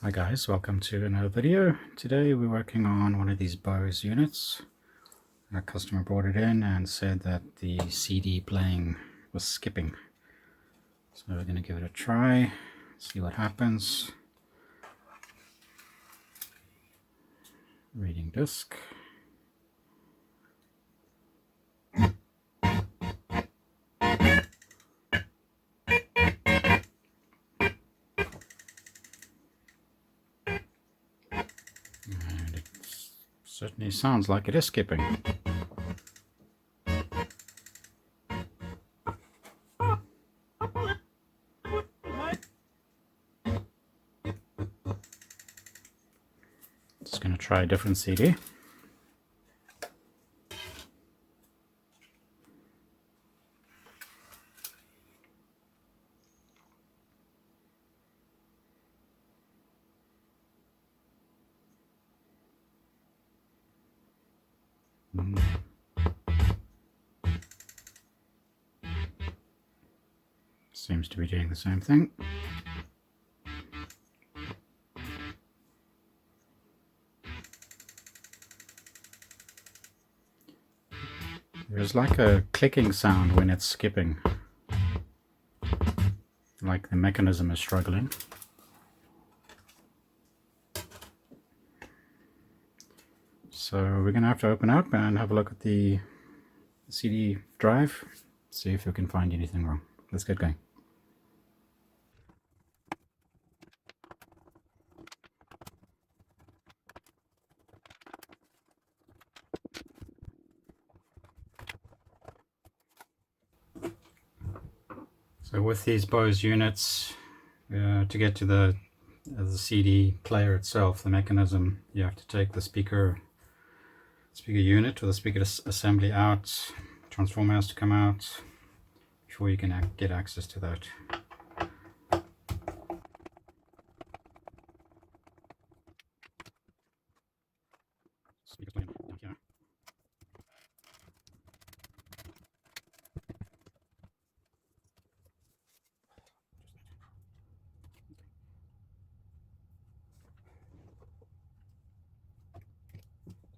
Hi guys, welcome to another video. Today we're working on one of these Bose units. Our customer brought it in and said that the CD playing was skipping. So we're going to give it a try, see what happens. Reading disk. And it certainly sounds like it is skipping. Just going to try a different CD. Seems to be doing the same thing. There's like a clicking sound when it's skipping, like the mechanism is struggling. So we're going to have to open up and have a look at the CD drive, see if we can find anything wrong. Let's get going. So with these Bose units, to get to the CD player itself, the mechanism, you have to take the speaker unit or the speaker assembly out. Transformer has to come out before you can get access to that. Speaker's playing down here.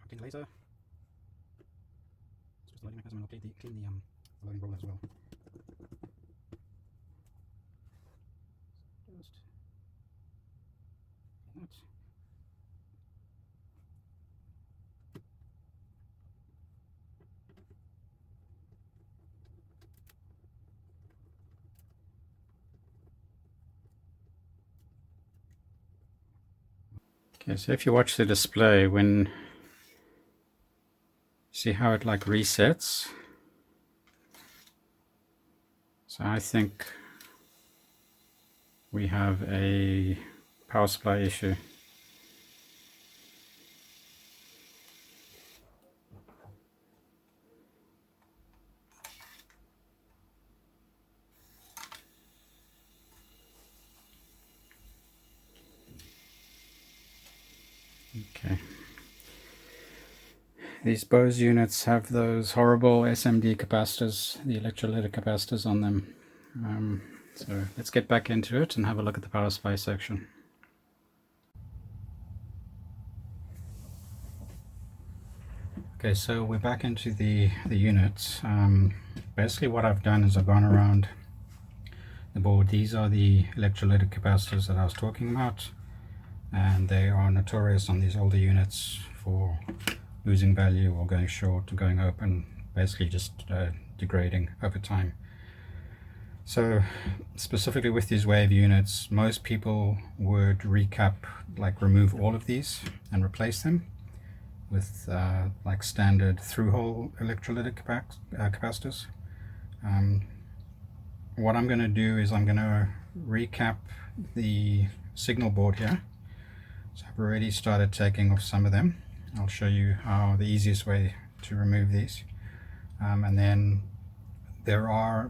Clean the laser. It's just the loading mechanism, and I'll clean the loading roller as well. Just that. Okay, so if you watch the display, when see how it like resets. So I think we have a power supply issue. Okay. These Bose units have those horrible SMD capacitors, the electrolytic capacitors on them. So let's get back into it and have a look at the power supply section. Okay, so we're back into the unit. Basically what I've done is I've gone around the board. These are the electrolytic capacitors that I was talking about, and they are notorious on these older units for losing value or going short or going open, basically just degrading over time. So specifically with these wave units, most people would remove all of these and replace them with like standard through-hole electrolytic capacitors. What I'm going to do is I'm going to recap the signal board here. So I've already started taking off some of them. I'll show you how the easiest way to remove these. And then there are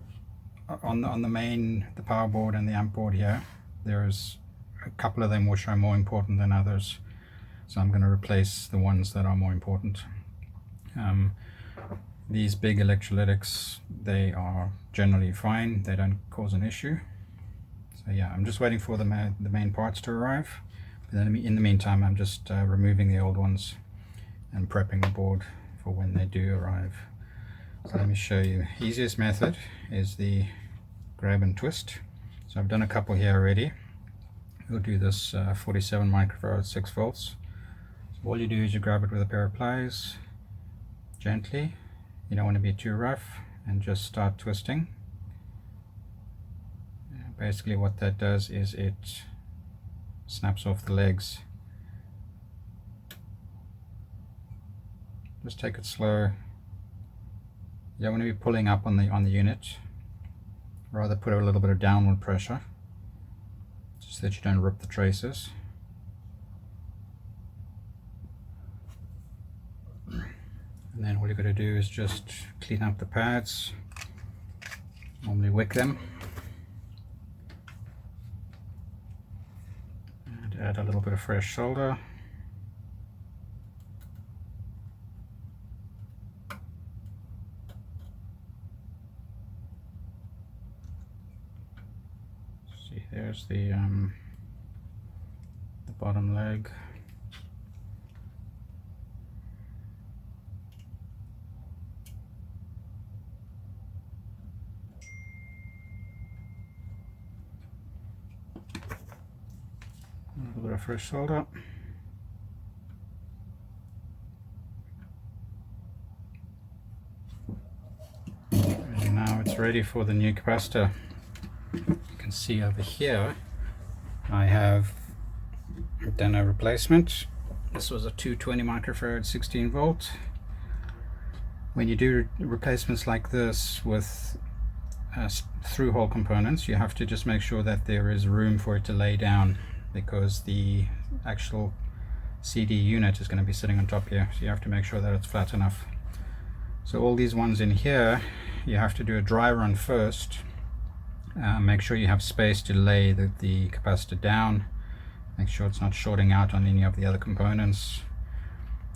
on the power board and the amp board here, there's a couple of them which are more important than others. So I'm going to replace the ones that are more important. These big electrolytics, they are generally fine. They don't cause an issue. So yeah, I'm just waiting for the main parts to arrive. But then in the meantime, I'm just removing the old ones and prepping the board for when they do arrive. So let me show you. Easiest method is the grab and twist. So I've done a couple here already. We'll do this 47 microfarad 6 volts. So all you do is you grab it with a pair of pliers gently. You don't want to be too rough, and just start twisting. Basically what that does is it snaps off the legs. Just take it slow. You don't want to be pulling up on the unit. Rather put a little bit of downward pressure, just so that you don't rip the traces. And then all you've got to do is just clean up the pads. Normally wick them. And add a little bit of fresh solder. See, there's the bottom leg. A little bit of fresh solder. And now it's ready for the new capacitor. You can see over here I have done a replacement. This was a 220 microfarad 16 volt. When you do replacements like this with through hole components, you have to just make sure that there is room for it to lay down, because the actual CD unit is going to be sitting on top here, so you have to make sure that it's flat enough. So all these ones in here, you have to do a dry run first. Make sure you have space to lay the capacitor down. Make sure it's not shorting out on any of the other components.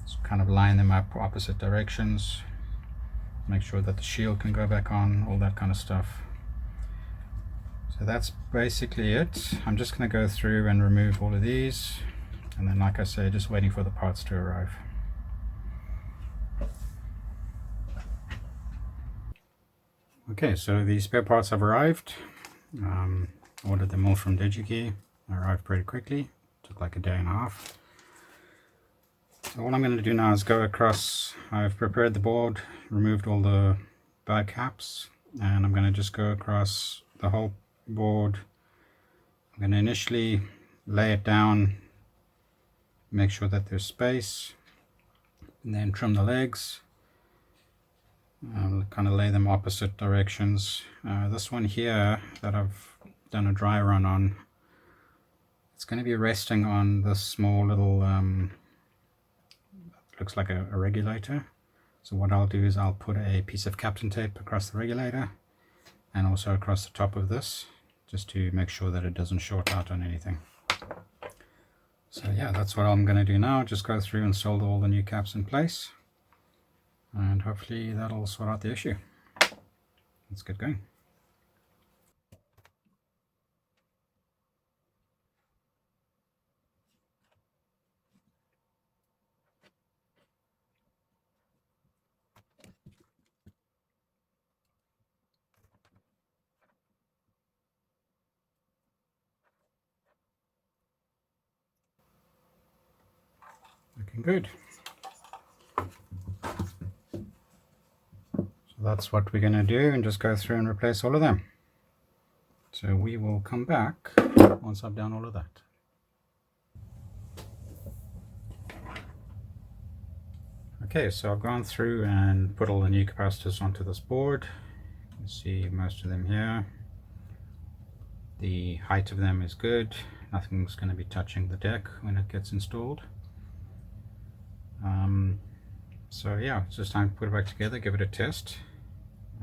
Just kind of line them up opposite directions. Make sure that the shield can go back on, all that kind of stuff. So that's basically it. I'm just going to go through and remove all of these, and then, like I say, just waiting for the parts to arrive. Okay, so the spare parts have arrived. Ordered them all from DigiKey. They arrived pretty quickly. Took like a day and a half. So all I'm going to do now is go across. I've prepared the board, removed all the bag caps, and I'm going to just go across the whole board. I'm going to initially lay it down, make sure that there's space, and then trim the legs. I'll kind of lay them opposite directions. This one here that I've done a dry run on, it's going to be resting on this small little looks like a regulator. So what I'll do is I'll put a piece of Captain tape across the regulator and also across the top of this, just to make sure that it doesn't short out on anything. So yeah, that's what I'm going to do now. Just go through and solder all the new caps in place, and hopefully that'll sort out the issue. Let's get going. Looking good. So that's what we're going to do, and just go through and replace all of them. So we will come back once I've done all of that. Okay, so I've gone through and put all the new capacitors onto this board. You can see most of them here. The height of them is good. Nothing's going to be touching the deck when it gets installed. So yeah, it's just time to put it back together, give it a test,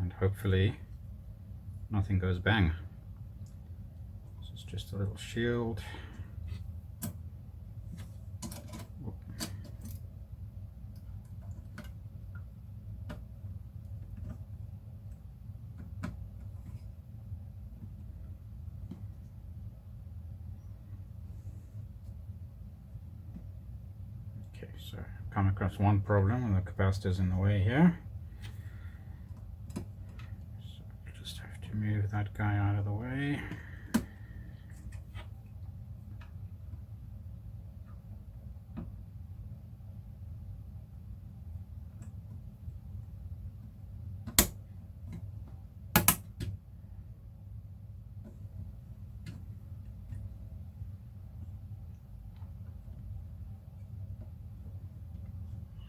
and hopefully nothing goes bang. This is just a little shield. so come across one problem, and the capacitor's in the way here. So just have to move that guy out of the way.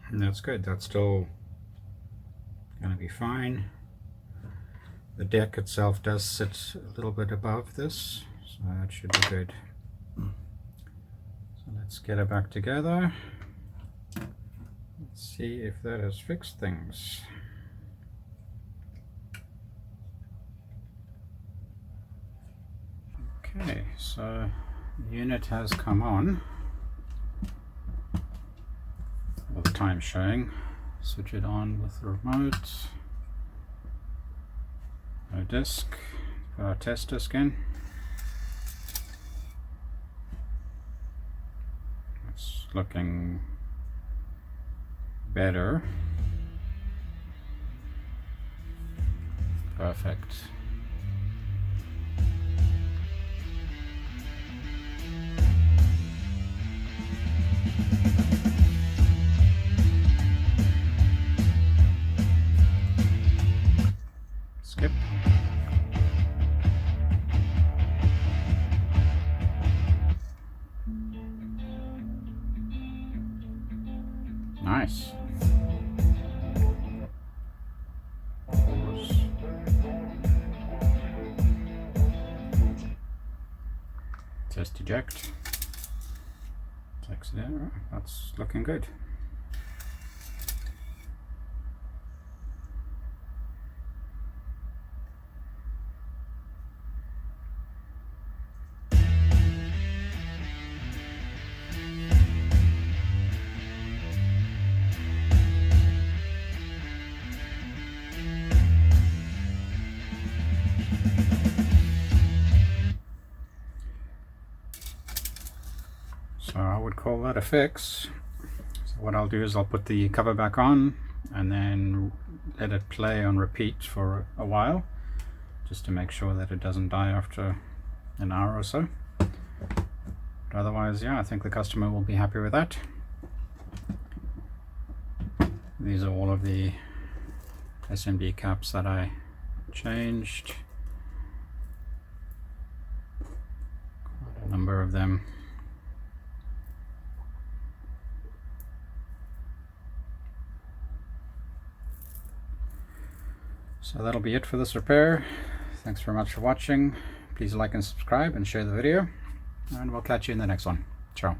And that's good, that's still going to be fine. The deck itself does sit a little bit above this, so that should be good. So let's get it back together. Let's see if that has fixed things. Okay, so the unit has come on. With the time showing. Switch it on with the remote. No disk. Put our test disk in. It's looking better. Perfect. Skip. Nice. Bose. Test eject. Exit error. That's looking good. So I would call that a fix. So what I'll do is I'll put the cover back on and then let it play on repeat for a while, just to make sure that it doesn't die after an hour or so. But otherwise, yeah, I think the customer will be happy with that. These are all of the SMD caps that I changed. Quite a number of them. So that'll be it for this repair. Thanks very much for watching. Please like and subscribe and share the video, and we'll catch you in the next one. Ciao.